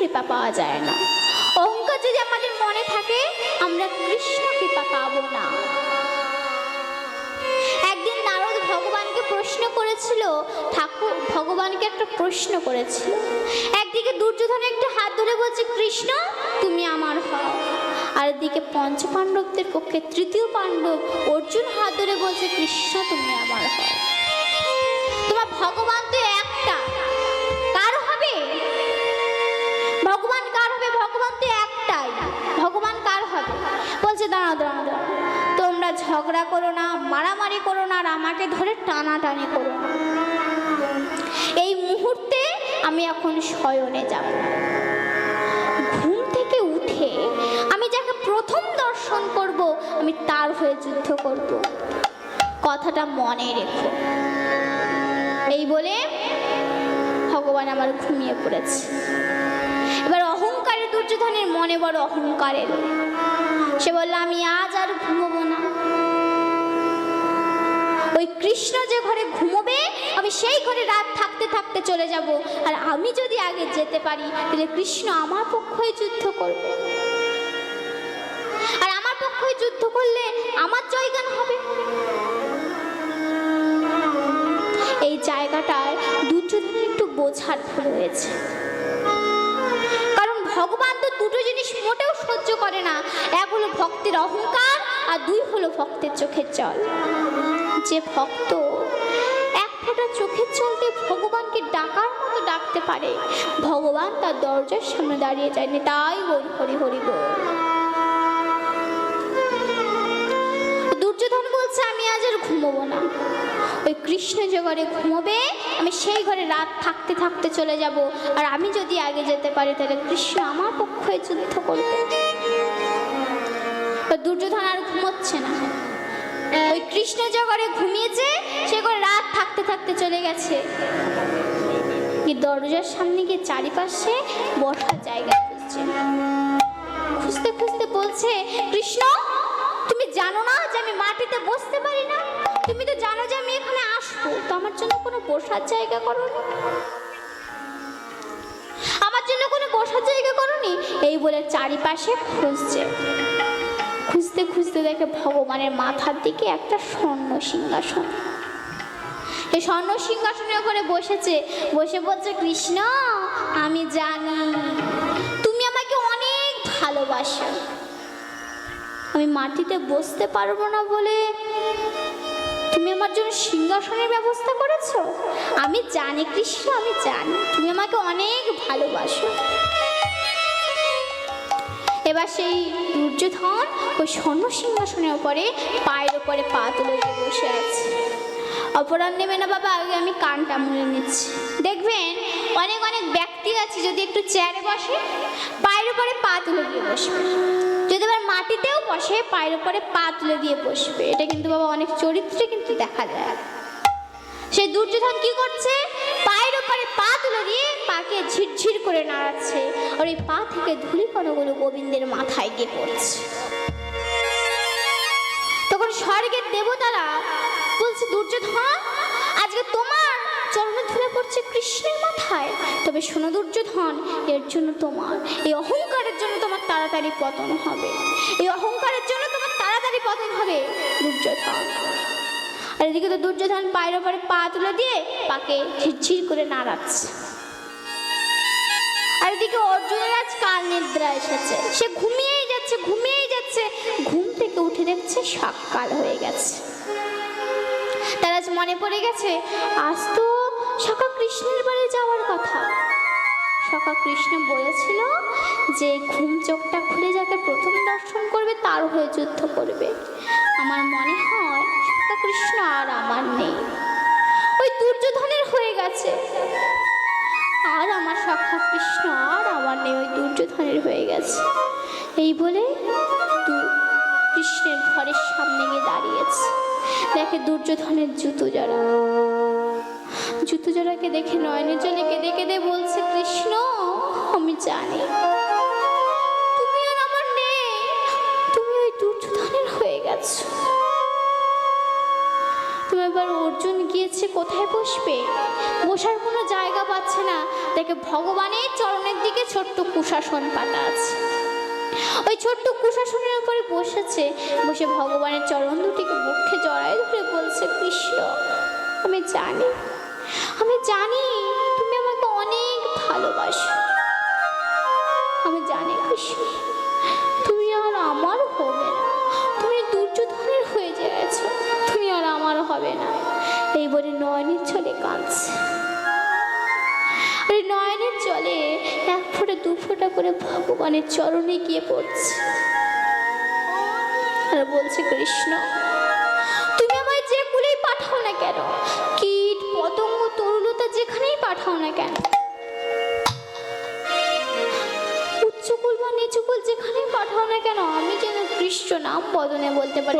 কৃপা পাওয়া যায় না। অহংকার যদি আমাদের মনে থাকে, আমরা কৃষ্ণ কৃপা পাবো না। একদিন নারদ ভগবানকে প্রশ্ন করেছিল, ঠাকুর ভগবানকে একটা প্রশ্ন করেছিল। একদিকে দুর্যোধন একটা হাত ধরে বলছে, কৃষ্ণ তুমি আমার হও। আর এদিকে পঞ্চপাণ্ডবদের পক্ষে তৃতীয় পাণ্ডব অর্জুন হাত ধরে বলছে, কৃষ্ণ তুমি আমার হও। তোমার ভগবান তো একটা, কার হবে? ভগবান কার হবে? ভগবান তো একটাই, ভগবান কার হবে? বলছে দাঁড়াও দাঁড়াও দাঁড়াও, তোমরা ঝগড়া করো না, মারামারি করো না, আর আমাকে ধরে টানাটানি করো না। এই মুহূর্তে আমি এখন শয়নে যাব। ঘুম থেকে উঠে আমি যাকে প্রথম দর্শন করব, আমি তার হয়ে যুদ্ধ করব, কথাটা মনে রেখো। এই বলে ভগবান আমার ঘুমিয়ে পড়েছে। এবার অহংকারে দুর্যোধনের মনে বড় অহংকার এলো। সে বলল, আমি আজ আর ঘুমোবো না। ওই কৃষ্ণ যে ঘরে ঘুমোবে, আমি সেই ঘরে রাত থাকতে থাকতে চলে যাব। আর আমি যদি আগে যেতে পারি, তাহলে কৃষ্ণ আমার পক্ষে যুদ্ধ করবে, আর আমার পক্ষে যুদ্ধ করলে আমার জয়গান হবে। এই জায়গাটায় দুর্যোধনের একটু বোঝার ভুল হয়েছে, কারণ ভগবান তো দুটো জিনিস মোটেও সহ্য করে না। এক হলো ভক্তের অহংকার, আর দুই হলো ভক্তের চোখের জল। যে ভক্ত এক ফোঁটা চোখের জল দিয়ে ভগবানকে ডাকার মতো ডাকতে পারে, ভগবান তার দরজার সামনে দাঁড়িয়ে যায়নি। তাই বল হরি হরি বল। দুর্যোধন বলছে, আমি আজ আর ঘুমোবো না। ওই কৃষ্ণ যে ঘরে ঘুমোবে, আমি সেই ঘরে রাত থাকতে থাকতে চলে যাব। আর আমি যদি আগে যেতে পারি, তাহলে কৃষ্ণ আমার পক্ষে যুদ্ধ করবে। দুর্যোধন আর ঘুমোচ্ছে না। ওই কৃষ্ণ যে ঘরে ঘুমিয়েছে, সে ঘরে রাত থাকতে থাকতে চলে গেছে। দরজার সামনে গিয়ে চারিপাশে বসার জায়গা খুঁজছে। খুঁজতে খুঁজতে বলছে, কৃষ্ণ তুমি জানো না যে আমি মাটিতে বসতে পারি না? তুমি তো জানো যে আমি এখানে আসবো, তো আমার জন্য কোনো বসার জায়গা করোনি, আমার জন্য কোনো বসার জায়গা করোনি। এই বলে চারিপাশে খুঁজছে। খুঁজতে খুঁজতে দেখে ভগবানের মাথার দিকে একটা স্বর্ণ সিংহাসন। এই স্বর্ণ সিংহাসনের উপরে বসেছে, বসে বলছে, কৃষ্ণ আমি জানি তুমি আমাকে অনেক ভালোবাসো। আমি মাটিতে বসতে পারবো না বলে তুমি আমার জন্য সিংহাসনের ব্যবস্থা করেছো। আমি জানি কৃষ্ণ, আমি জানি তুমি আমাকে অনেক ভালোবাসো। এবার সেই দুর্যোধন ওই স্বর্ণ সিংহাসনের উপরে পায়ের উপরে পা তুলে দিয়ে বসে আছে। অপরাধ নেবে না বাবা, আগে আমি কানটা মুড়ে নিচ্ছি। দেখবেন অনেক অনেক ব্যক্তি আছে, যদি একটু চেয়ারে বসে পায়ের উপরে পা তুলে দিয়ে বসবে, যদি আবার মাটিতেও বসে পায়ের উপরে পা তুলে দিয়ে বসবে। এটা কিন্তু বাবা অনেক চরিত্রে কিন্তু দেখা যায়। সেই দুর্যোধন কি করছে? পায়ের উপরে পা তুলে দিয়ে পাকে ঝিরঝির করে নাড়াচ্ছে, আর এই পা থেকে ধুলি কণাগুলো গোবিন্দের মাথায় গিয়ে পড়ছে। তখন স্বর্গের দেবতারা বলছে, দুর্যোধন আজকে তোমার চরণে ধুলে পড়ছে কৃষ্ণের মাথায়, তবে শোনো দুর্যোধন, এর জন্য তোমার এই অহংকারের জন্য তোমার তাড়াতাড়ি পতন হবে, এই অহংকারের জন্য তোমার তাড়াতাড়ি পতন হবে দুর্যোধন। আর এদিকে তো দুর্যোধন পায়ের উপরে পা তুলে দিয়ে পাকে ঝিরঝির করে নাড়াচ্ছে। আর এদিকে অর্জুনের আজ কাল নিদ্রা এসেছে, সে ঘুমিয়েই যাচ্ছে ঘুমিয়েই যাচ্ছে। ঘুম থেকে উঠে দেখছে সকাল হয়ে গেছে। তার আজ মনে পড়ে গেছে, আজ তো সকা কৃষ্ণের বাড়ি যাওয়ার কথা। সকা কৃষ্ণ বলেছিল যে ঘুম চোখটা খুলে যাকে প্রথম দর্শন করবে তার হয়ে যুদ্ধ করবে। আমার মনে হয় সকা কৃষ্ণ আর আমার নেই, ওই দুর্যোধনের হয়ে গেছে। আর আমার সখা কৃষ্ণ আর আমার নেই, ওই দুর্যোধনের হয়ে গেছে। এই বলে কৃষ্ণের ঘরের সামনে গিয়ে দাঁড়িয়েছে। দেখে দুর্যোধনের জুতো জোড়া। জুতো জোড়াকে দেখে নয়নের জলে কেঁদে কেঁদে বলছে, কৃষ্ণ আমি জানি তুমি আর আমার নেই, তুমি ওই দুর্যোধনের হয়ে গেছো। তুমি এবার অর্জুন গিয়েছে কোথায় বসবে, বসার কোনো জায়গা পাচ্ছে না। দেখে ভগবানের চরণে চরণের দিকে ছোট্ট কুশাসন পাতা আছে। ওই ছোট্ট কুশাসনের উপরে বসেছে, বসে ভগবানের চরণ দুটিকে বক্ষে জড়ায় ধরে বলছে, কৃষ্ণ আমি জানি তুমি আমাকে অনেক ভালোবাসো। আমি জানি কৃষ্ণ তুমি আর আমার হবে না, তুমি দুর্যোধনের হয়ে গেছো, তুমি আর আমার হবে না। এই বলে নয়নের জলে কাঁদছে। নয়নের জলে এক ফোঁটা দু ফোঁটা করে ভগবানের চরণে গিয়ে পড়ছে আর বলছে, কৃষ্ণ তুমি আমায় যে কুলেই পাঠাও না কেন, কীট পতঙ্গ তরুলতা যেখানেই পাঠাও না কেন, উচ্চকুল বা নিচুকুল যেখানেই পাঠাও না কেন, আমি যেন কৃষ্ণ নাম বদনে বলতে পারি।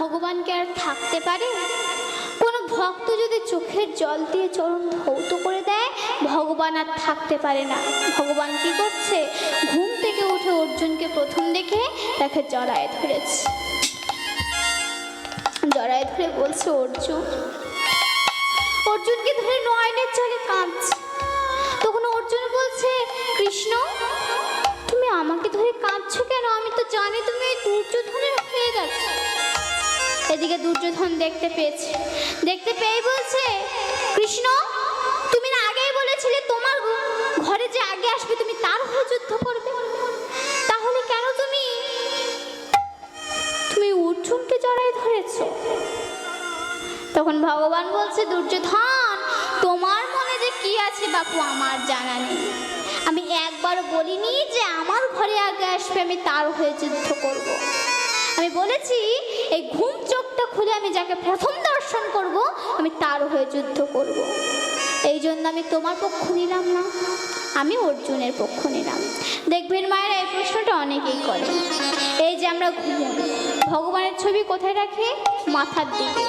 ভগবানকে আর থাকতে পারে? কোন ভক্ত যদি চোখের জল দিয়ে চরণ ধৌত করে দেয়, ভগবান আর থাকতে পারে না। ভগবান কি করছে? ঘুম থেকে উঠে অর্জুনকে প্রথম দেখে তাকে জড়ায় ধরেছে, জড়ায় ধরে বলছে, অর্জুনকে ধরে নয়নের জলে কাঁদছে। তখন অর্জুন বলছে, কৃষ্ণ তুমি আমাকে ধরে কাঁদছো কেন? আমি তো জানি তুমি এই দুর্যোধনের হয়ে গেছো। এদিকে দুর্যোধন দেখতে পেয়ে বলছে, কৃষ্ণ তুমি না আগেই বলেছিলে তোমার ঘরে যে আগে আসবে তুমি তার হয়ে যুদ্ধ করবে, তাহলে কেন তুমি অর্জুনকে জড়ায় ধরেছো? তখন ভগবান বলছে, দুর্যোধন তোমার মনে যে কি আছে বাপু আমার জানা নেই। আমি একবারও বলিনি যে আমার ঘরে আগে আসবে আমি তার হয়ে যুদ্ধ করব। আমি বলেছি এই ঘুম চোখটা খুলে আমি যাকে প্রথম দর্শন করব আমি তার হয়ে যুদ্ধ করব। এই জন্য আমি তোমার পক্ষ নিলাম না, আমি অর্জুনের পক্ষ নিলাম। দেখবেন মায়েরা এই প্রশ্নটা অনেকেই করে। এই যে আমরা ভগবানের ছবি কোথায় রাখি? মাথার দিকে,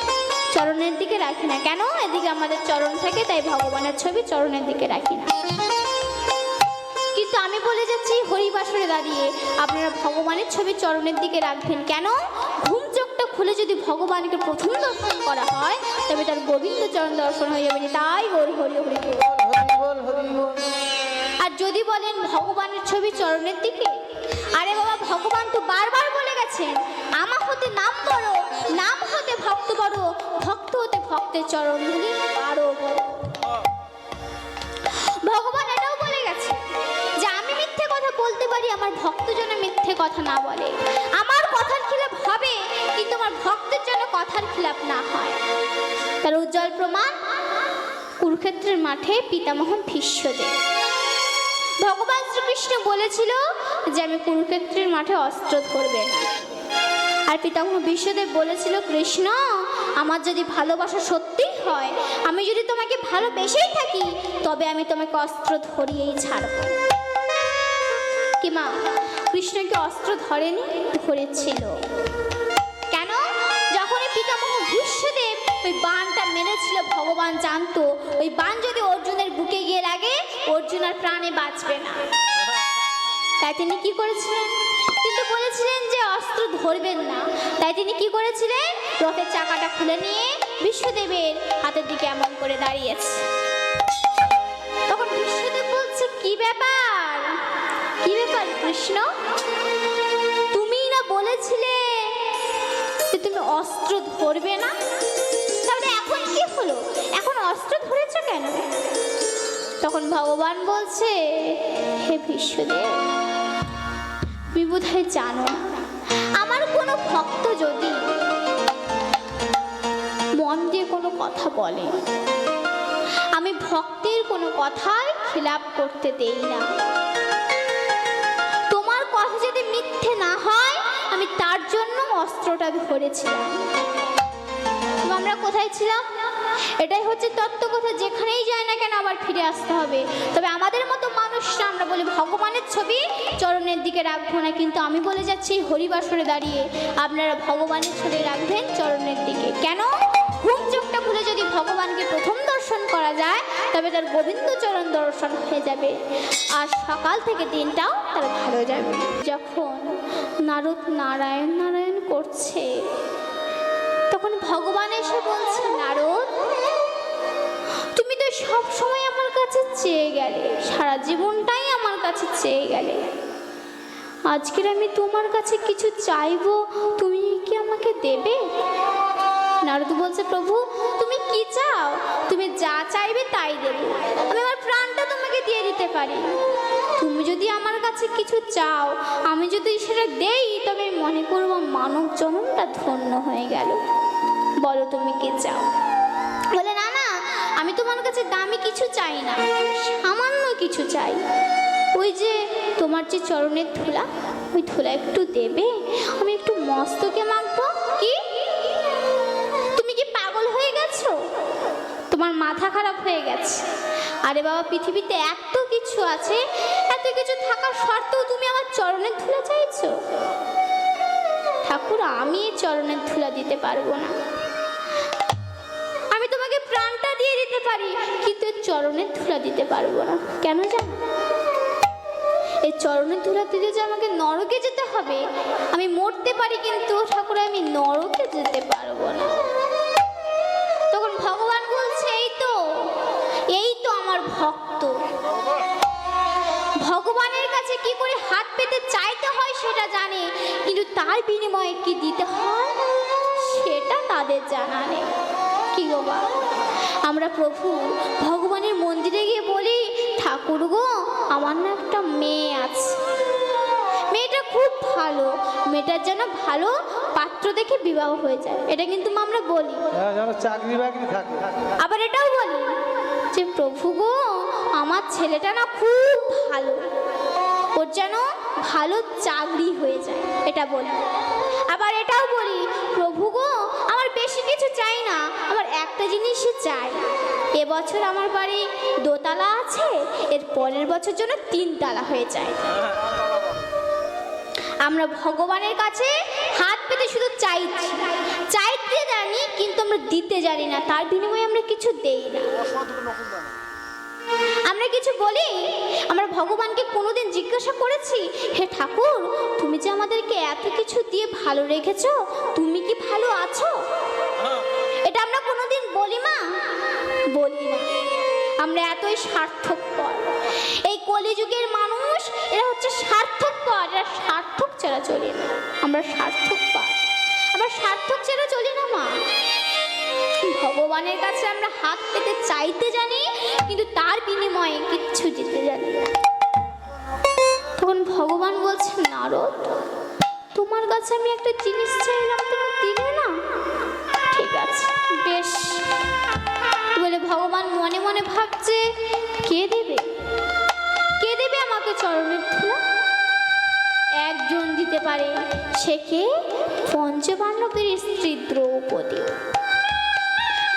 চরণের দিকে রাখি না কেন? এদিকে আমাদের চরণ থাকে, তাই ভগবানের ছবি চরণের দিকে রাখি না। কিন্তু আমি বলে যাচ্ছি হরিবাসরে দাঁড়িয়ে আপনারা ভগবানের ছবি চরণের দিকে রাখবেন কেন? ঘুম চোখটা খুলে যদি ভগবানকে প্রথম দর্শন করা হয় তবে তার গোবিন্দ চরণ দর্শন হয়ে যাবে। তাই হরি হরি হরি বল। আর যদি বলেন ভগবানের ছবি চরণের দিকে, আরে বাবা ভগবান তো বারবার বলে গেছেন, আমা হতে নাম বড়, নাম হতে ভক্ত বড়, ভক্ত হতে ভক্তের চরণ ধরি আরো বড়। ভগবান এটাও বলে গেছে যে আমি মিথ্যে কথা বলতে পারি, আমার ভক্ত যেন মিথ্যে কথা না বলে। আমার কথার খিলাপ হবে কিন্তু আমার ভক্তের যেন কথার খিলাপ না হয়। তার উজ্জ্বল প্রমাণ কুরুক্ষেত্রের মাঠে পিতামহ ভীষ্মদেব। ভগবান শ্রীকৃষ্ণ বলেছিল যে আমি কুরুক্ষেত্রের মাঠে অস্ত্র ধরবে না, আর পিতামহ ভীষ্মদেব বলেছিল, কৃষ্ণ আমার যদি ভালোবাসা সত্যি হয়, আমি যদি তোমাকে ভালোবেসেই থাকি, তবে আমি তোমাকে অস্ত্র ধরিয়েই ছাড়ব। কি মা, কৃষ্ণকে অস্ত্র ধরেনি? ধরেছিল। কেন? যখন পিতামহ ভীষ্মদেব ওই বাণটা মেরেছিল, ভগবান জানতো ওই বাণ যদি অর্জুনের বুকে গিয়ে লাগে অর্জুন আর প্রাণে বাঁচবে না। তাই তিনি কি করেছিলেন? কিন্তু বলেছিলেন যে অস্ত্র ধরবেন না। তাই তিনি কি করেছিলেন? রথের চাকাটা খুলে নিয়ে বিশ্বদেবের হাতের দিকে এমন করে দাঁড়িয়েছে। তখন বিশ্বদেব বলছে, কি ব্যাপার, কি ব্যাপার কৃষ্ণ? তুমি না বলেছিলে যে তুমি অস্ত্র ধরবে না, তাহলে এখন এখন কি হলো, এখন অস্ত্র ধরেছ কেন? তখন ভগবান বলছে, হে বিশ্বদেব, তুমি বোধহয় জানো না, আমার কোনো ভক্ত যদি মন দিয়ে কোনো কথা বলে, আমি ভক্তের কোনো কথার খিলাপ করতে দেই না। তোমার কথা যদি মিথ্যে না হয়, আমি তার জন্য অস্ত্রটা ধরেছিলাম। আমরা কোথায় ছিলাম? এটাই হচ্ছে তত্ত্ব কথা, যেখানেই যায় না কেন আবার ফিরে আসতে হবে। তবে আমাদের মতো মানুষরা আমরা বলি ভগবানের ছবি চরণের দিকে রাখবো না, কিন্তু আমি বলে যাচ্ছি হরিবাসরে দাঁড়িয়ে আপনারা ভগবানের ছবি রাখবেন চরণের দিকে। কেন? ঘুম চোখটা খুলে যদি ভগবানকে প্রথম দর্শন করা যায়, তবে তার গোবিন্দ চরণ দর্শন হয়ে যাবে, আর সকাল থেকে দিনটাও তার ভালো যাবে। যখন নারদ নারায়ণ নারায়ণ করছে, তখন ভগবান এসে বলছে, নারদ, তুমি তো সব সময় আমার কাছে চেয়ে গেলে, সারা জীবনটাই আমার কাছে চেয়ে গেলে, আজকের আমি তোমার কাছে কিছু চাইবো, তুমি কি আমাকে দেবে? নারদ বলছে, প্রভু তুমি কি চাও? তুমি যা চাইবে তাই দেবো, আমি আমার প্রাণটা তোমাকে দিয়ে দিতে পারি। তুমি যদি আমার কাছে কিছু চাও, আমি যদি সেটা দেই, তবে মনে করবো মানব জন্মটা ধন্য হয়ে গেল। বলো তুমি কি চাও? বলে, না না, আমি তোমার কাছে দামি কিছু চাই না, সামান্য কিছু চাই। ওই যে তোমার যে চরণের ধুলা, ওই ধুলা একটু দেবে, আমি একটু মস্তকে মাখবো। কি, তুমি কি পাগল হয়ে গেছো? তোমার মাথা খারাপ হয়ে গেছে? আরে বাবা, পৃথিবীতে এত কিছু আছে, এত কিছু থাকার সত্ত্বেও তুমি আমার চরণের ধুলা চাইছো? ঠাকুর, আমি এই চরণের ধুলা দিতে পারবো না। আমি তোমাকে প্রাণটা দিয়ে দিতে পারি, কিন্তু এই চরণের ধুলা দিতে পারবো না। কেন জানো? এই চরণের ধুলা দিতে যে আমাকে নরকে যেতে হবে। আমি মরতে পারি, কিন্তু ঠাকুর আমি নরকে যেতে পারবো না। তখন ভগবান বলছে, এই তো আমার ভক্ত। ভগবানের কাছে কি করে হাত পেতে চাইতে হয় সেটা জানে, কিন্তু তার বিনিময়ে কি দিতে হয় সেটা তাদের জানা নেই। কি গো বা, আমরা প্রভু ভগবানের মন্দিরে গিয়ে বলি, ঠাকুর গো, আমার না একটা মেয়ে আছে, মেয়েটা খুব ভালো, মেয়েটার যেন ভালো পাত্র দেখে বিবাহ হয়ে যায়। এটা কিন্তু আমরা বলি, চাকরি বাকরি থাকে। আবার এটাও বলি যে প্রভু গো, আমার ছেলেটা না খুব ভালো, ওর যেন ভালো চাকরি হয়ে যায়, এটা বলি। আবার এটাও বলি, প্রভু গো, আমার বেশি কিছু চাই না, আমার একটা জিনিসই চাই, এবছর আমার বাড়ি দোতলা আছে, এর পরের বছর যেন 3 তালা হয়ে যায়। আমরা ভগবানের কাছে হাত পেতে শুধু চাইতে জানি, কিন্তু আমরা দিতে জানি না, তার বিনিময়ে আমরা কিছু দেই না। আমরা কিছু বলি, আমরা ভগবানকে কোনোদিন জিজ্ঞাসা করেছি, হে ঠাকুর, তুমি যে আমাদেরকে এত কিছু দিয়ে ভালো রেখেছো, তুমি কি ভালো আছো? এটা আমরা কোনোদিন বলি মা? বলি না। আমরা এতই স্বার্থপর। এই কলিযুগের মানুষ এরা হচ্ছে স্বার্থপর, এরা সার্থক ছাড়া চলি না। আমরা স্বার্থপর, আমরা সার্থক ছাড়া চলি না মা। ভগবানের কাছে আমরা হাত পেতে চাইতে জানি, কিন্তু তার বিনিময়ে কিচ্ছু দিতে জানি না। তখন ভগবান বলছেন, নারদ, তোমার কাছে আমি একটা জিনিস চাইলাম, তুমি দিলে না, ঠিক আছে বেশ বলে ভগবান মনে মনে ভাবছে, কে দেবে, কে দেবে আমাকে চরণের ধুলা? একজন দিতে পারে, সে কে? পঞ্চপাণ্ডবের স্ত্রী দ্রৌপদী।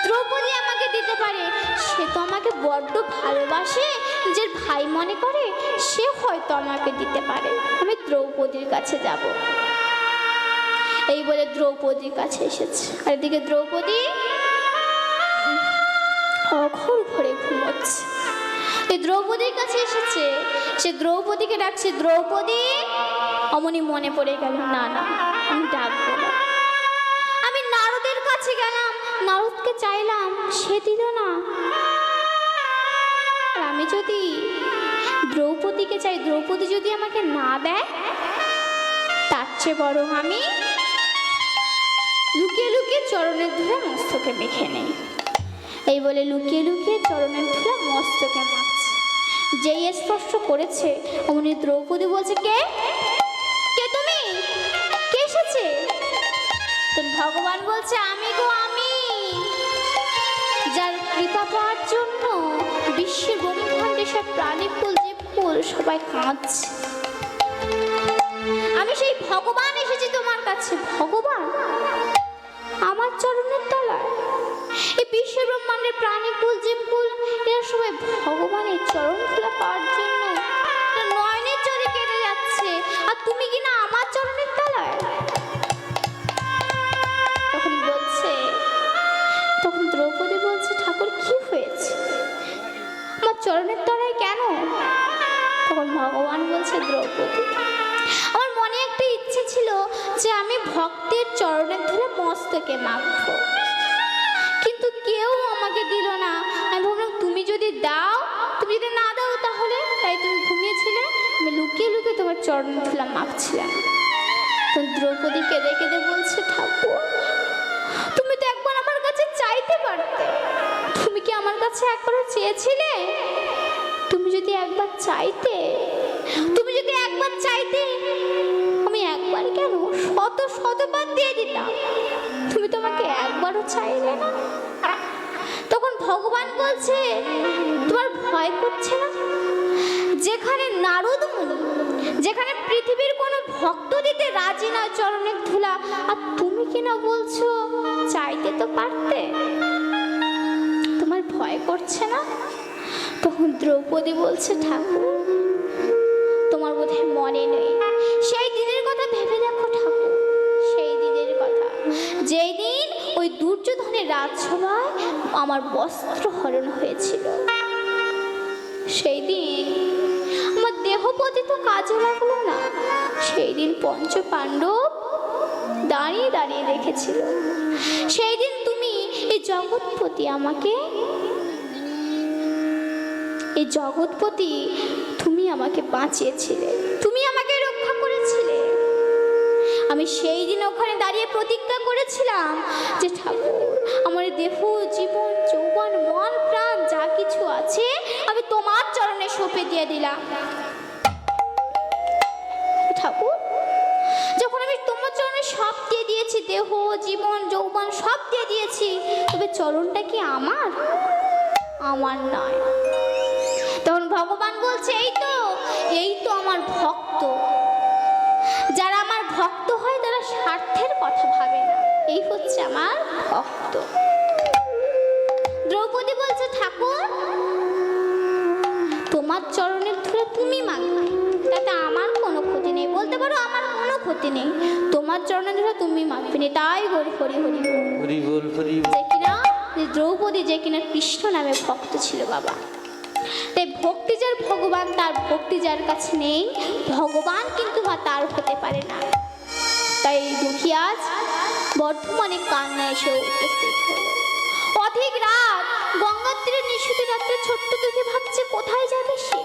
দ্রৌপদী আমাকে দিতে পারে, সে তো আমাকে বড্ড ভালোবাসে, নিজের ভাই মনে করে, সে হয়তো আমাকে দিতে পারে, আমি দ্রৌপদীর কাছে যাব। এই বলে দ্রৌপদীর কাছে এসেছে। আর এদিকে দ্রৌপদী অঘোর ঘরে ঘুমোচ্ছে। এই দ্রৌপদীর কাছে এসেছে, সে দ্রৌপদীকে ডাকছে, দ্রৌপদী। অমনি মনে পড়ে গেল, না না, আমি ডাকবো না। আমি নারদের কাছে গেলাম, নারদকে চাইলাম, সে দিল না। আর আমি যদি দ্রৌপদীকে চাই, দ্রৌপদী যদি আমাকে না দেয়, তার চেয়ে বরং আমি লুকিয়ে লুকিয়ে চরণের ধুলা মস্তকে মেখে নেই। এই বলে লুকিয়ে লুকিয়ে চরণের ধুলা মস্তকে মাখছে। যেই স্পর্শ করেছে অমনি দ্রৌপদী বলছে, কে কে তুমি, কে এসেছে? তখন ভগবান বলছে, আমি গো আমি, যার কৃপা পাওয়ার জন্য বিশ্বের ব্রহ্মাণ্ডে সব প্রাণী ফুল জীব ফুল সবাই কাঁদছে। আমি সেই ভগবান এসেছি তোমার কাছে। ভগবান আমার চরণের তলায়? এই বিশ্ব ব্রহ্মাণ্ডের প্রাণী কুল জীব কুল এরা সবাই ভগবানের চরণ ধুলা পাওয়ার জন্য নয়নের জলে কেটে যাচ্ছে, আর তুমি কিনা আমার চরণের তলায়? তখন দ্রৌপদী বলছে, ঠাকুর কি হয়েছে, আমার চরণের তলায় কেন? তখন ভগবান বলছে, দ্রৌপদী, আমার মনে একটা ইচ্ছে ছিল যে আমি ভক্তের চরণের ধুলা মস্তকে মাখবো, কিন্তু কেউ আমাকে দিল না। আমি ভাবলাম তুমি যদি দাও, তুমি যদি না দাও তাহলে, তাই তুমি ঘুমিয়েছিলে, আমি লুকিয়ে লুকিয়ে তোমার চরণের ধুলা মাখছিলাম। তখন দ্রৌপদী কেঁদে কেঁদে বলছে, ঠাকুর তুমি তো একবার আমার কাছে চাইতে পারতে, তুমি কি আমার কাছে একবার চেয়েছিলে? তুমি যদি একবার চাইতে, তুমি যদি একবার চাইতে, আমি একবার কেন শত শতবার দিয়ে দিতাম। তুমি তো আমাকে একবারও চাইলে না। তখন ভগবান বলছে, তোমার ভয় করছে না? যেখানে নারদ মুনি, যেখানে পৃথিবীর কোনো ভক্ত দিতে রাজি নয় চরণের ধুলা, আর তুমি কিনা বলছো চাইতে তো পারতে, তোমার ভয় করছে না? তখন দ্রৌপদী বলছে, ঠাকুর তোমার বোধহয় মনে নেই, সেই দিনের কথা ভেবে দেখো ঠাকুর, সেই দিনের কথা যেই দিন ওই দুর্যোধনের রাজসভায় আমার বস্ত্র হরণ হয়েছিল। সেই দিন আমার দেহপতি তো কাজে লাগলো না, সেই দিন পঞ্চ পাণ্ডব দাঁড়িয়ে দাঁড়িয়ে রেখেছিল। সেই দিন তুমি এই জগৎপতি আমাকে, এই জগৎপতি তুমি আমাকে বাঁচিয়েছিলে, তুমি আমাকে রক্ষা করেছিলে। আমি সেই দিন ওখানে দাঁড়িয়ে প্রতিজ্ঞা করেছিলাম যে ঠাকুর আমার দেহ জীবন যৌবন মন প্রাণ যা কিছু আছে আমি তোমার চরণে সঁপে দিয়ে দিলাম। ঠাকুর যখন আমি তোমার চরণে সব দিয়ে দিয়েছি, দেহ জীবন যৌবন সব দিয়ে দিয়েছি, তবে চরণটা কি আমার? আমার নয়। তখন ভগবান বলছে, এই তো আমার ভক্ত, যারা আমার ভক্ত হয় তারা স্বার্থের কথা ভাবে না, এই হচ্ছে আমার ভক্ত। দ্রৌপদী বলছে, ঠাকুর তোমার চরণের ধুলা তুমি মাখবে, তাতে আমার কোনো ক্ষতি নেই, বলতে পারো আমার কোনো ক্ষতি নেই, তোমার চরণের ধুলা তুমি মাখবে না, তাই হরি হরি হরি হরি বল হরি। যে কিনা দ্রৌপদী যে কিনা কৃষ্ণ নামে ভক্ত ছিল বাবা। তাই ভক্তি যার ভগবান, তার ভক্তি যার কাছে নেই, ভগবান কিন্তু তার হতে পারে না। তাই দুঃখী আজ বর্ধমানে কান্না এসে উপস্থিত হলো। অধিক রাত, গঙ্গার তীরে নিশুতি রাত্রে ছোট্ট দুঃখী ভাবছে কোথায় যাবে সে,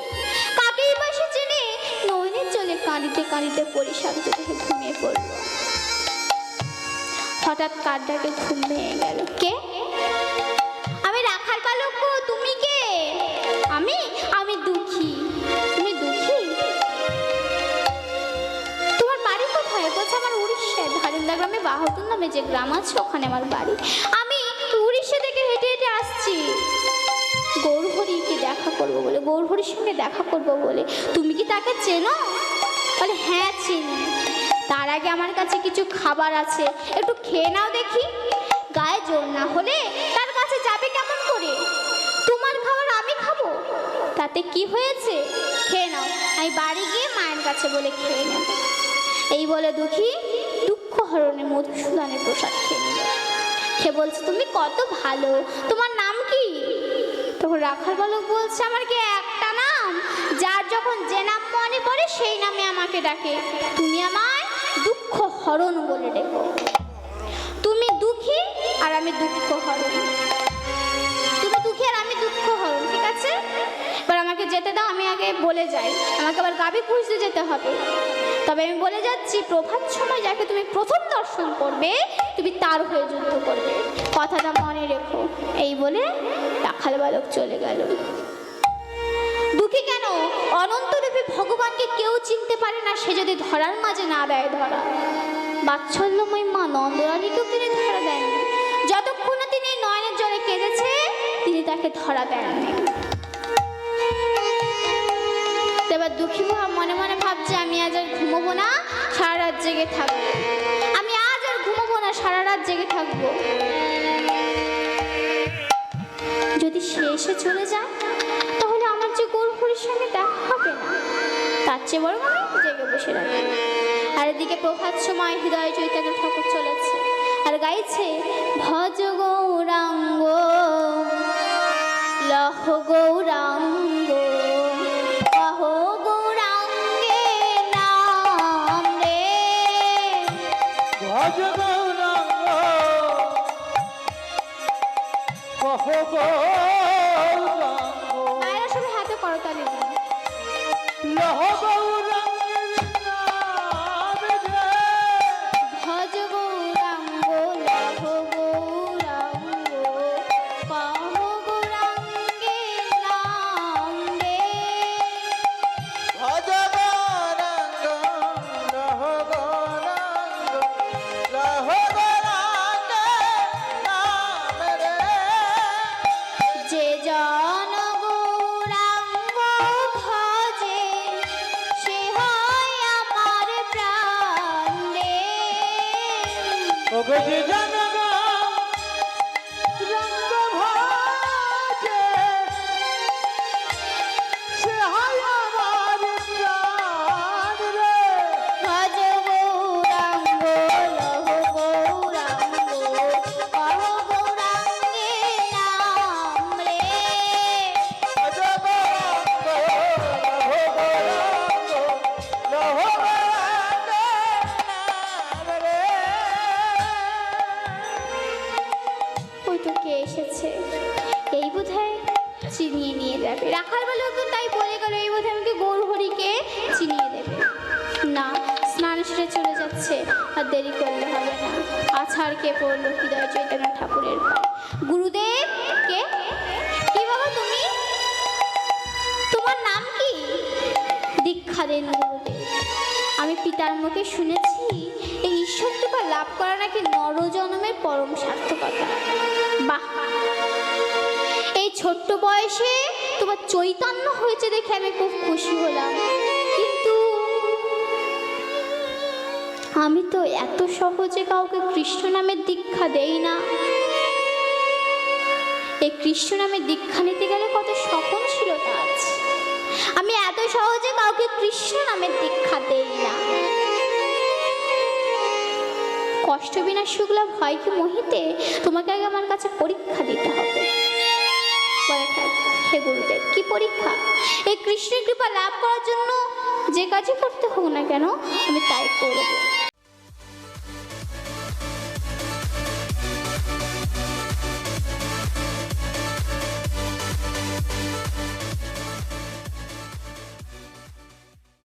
কাকেই বা সে চেনে। নয়নের জলে কাঁদিতে কাঁদিতে পরিশান্ত দেখে ঘুমিয়ে পড়ল। হঠাৎ কার ডাকে ঘুম ভেঙে গেল। কে? আমি রাখার পালক গো, তুমি কে? আমি দুঃখী। তুমি দুঃখী? তোমার বাড়ি কোথায়? বলছে আমার উড়িষ্যায় ধারিন্দা গ্রামে, বাহাদুর নামে যে গ্রাম আছে ওখানে আমার বাড়ি। আমি উড়িষ্যা থেকে হেঁটে হেঁটে আসছি গৌরহরিকে দেখা করবো বলে, গৌরহরির সঙ্গে দেখা করবো বলে। তুমি কি তাকে চেনো? বলে হ্যাঁ চিনি। তার আগে আমার কাছে কিছু খাবার আছে, একটু খেয়ে নাও দেখি। গায়ে জোর না হলে তার কাছে যাবে কেমন করে? তোমার খাবার আমি খাবো, তাতে কি হয়েছে? খেয়ে নাও, আমি বাড়ি গিয়ে মায়ের কাছে বলে খেয়ে নেব। এই বলে দুঃখী দুঃখ হরণে মধুসূদনের প্রসাদ খেয়ে নিল। খেয়ে বলছে, তুমি কত ভালো, তোমার নাম কি? তখন রাখার বালক বলছে, আমার কি একটা নাম? যার যখন যে নাম মনে পড়ে সেই নামে আমাকে ডাকে। তুমি আমায় দুঃখ হরণ বলে ডেকো। তুমি দুঃখী আর আমি দুঃখ হরণ, তুমি দুঃখী আর আমি দুঃখ হরণ, ঠিক আছে? এবার আমাকে যে যেতে দাও, আমি আগে বলে যাই, আমাকে আবার গাভী খুঁজতে যেতে হবে। তবে আমি বলে যাচ্ছি, প্রভাত সময় যাকে তুমি প্রথম দর্শন করবে তুমি তার হয়ে যুদ্ধ করবে, কথাটা মনে রেখো। এই বলে রাখাল বালক চলে গেল। দুঃখী কেন? অনন্তরূপী ভগবানকে কেউ চিনতে পারে না, সে যদি ধরার মাঝে না দেয় ধরা। বাৎসল্যময় মা নন্দরানীকেও তিনি ধরা দেননি, যতক্ষণ না তিনি নয়নের জলে কেঁদেছে তিনি তাকে ধরা দেননি। এবার দুঃখী মা মনে মনে ভাবছে, আমি আজ আর ঘুমোবো না, সারা রাত জেগে থাকবো। আমি আজ আর ঘুমোবো না, সারা রাত জেগে থাকবো। যদি সে এসে চলে যায় তাহলে আমার যে গৌরহরির সঙ্গে দেখা হবে না, তার চেয়ে বরং আমি জেগে বসে রাখি। আর এদিকে প্রভাত সময় হৃদয় চৈতন্য ঠাকুর চলেছে আর গাইছে, ভজ গৌরাঙ্গ লহ গৌরাঙ্গ কহ গৌরাঙ্গে নাম রে। ভজ গৌরাঙ্গ কহ গৌরাঙ্গ মায়েরা সবাই হাতে করতালি দিন। লহ গৌরাঙ্গের নাম রে। ভজ গৌরাঙ্গ লহ গৌরাঙ্গ কহ গৌরাঙ্গে নাম রে। ভজ গৌরাঙ্গ লহ গৌরাঙ্গ লহ গৌরাঙ্গের নাম রে। যে জন গৌরাঙ্গ ভজে সে হয় আমার প্রাণ রে। ওগো যে জনগ রঙ্গ ভাজে সে হয় আমার প্রাণ রে। ভজ গৌরাঙ্গ লহ গৌরাঙ্গ কহ গৌরাঙ্গে নাম রে। ভজ গৌরাঙ্গ লহ গৌরাঙ্গ লহ গৌরাঙ্গের নাম রে। ওই তো কে এসেছে, এই বোধহয় চিনিয়ে নিয়ে যাবে। রাখাল বালক তো তাই বলে গেল, এই বোধহয় আমাকে গৌরহরিকে চিনিয়ে দেবে। না, স্নান সেরে চলে যাচ্ছে, আর দেরি করলে হবে না। আছাড় কে পড়লো হৃদয় চৈতন্য ঠাকুরের পায়ে। গুরুদেব, কে? কি বাবা তুমি? তোমার নাম কি? দীক্ষা দেন গুরুদেব। আমি পিতার মুখে শুনেছি এই ঈশ্বর কৃপা লাভ করা নাকি নরজন্মের পরম সার্থকতা। বাহ, এই ছোট্ট বয়সে তোমার চৈতন্য হয়েছে দেখে আমি খুব খুশি হলাম, কিন্তু আমি তো এত সহজে কাউকে কৃষ্ণ নামের দীক্ষা দেই না। এই কৃষ্ণ নামের দীক্ষা নিতে গেলে কত সহনশীলতা আছে, আমি এত সহজে কাউকে কৃষ্ণ নামের দীক্ষা দেই না। কষ্ট বিনা শুক্লা ভয় কি মোহিতে, তোমাকে আগে আমার কাছে পরীক্ষা দিতে হবে। বলে, হে গুরুদেব, কি পরীক্ষা? এই কৃষ্ণের কৃপা লাভ করার জন্য যে কাজই করতে হোক না কেন আমি তাই করব।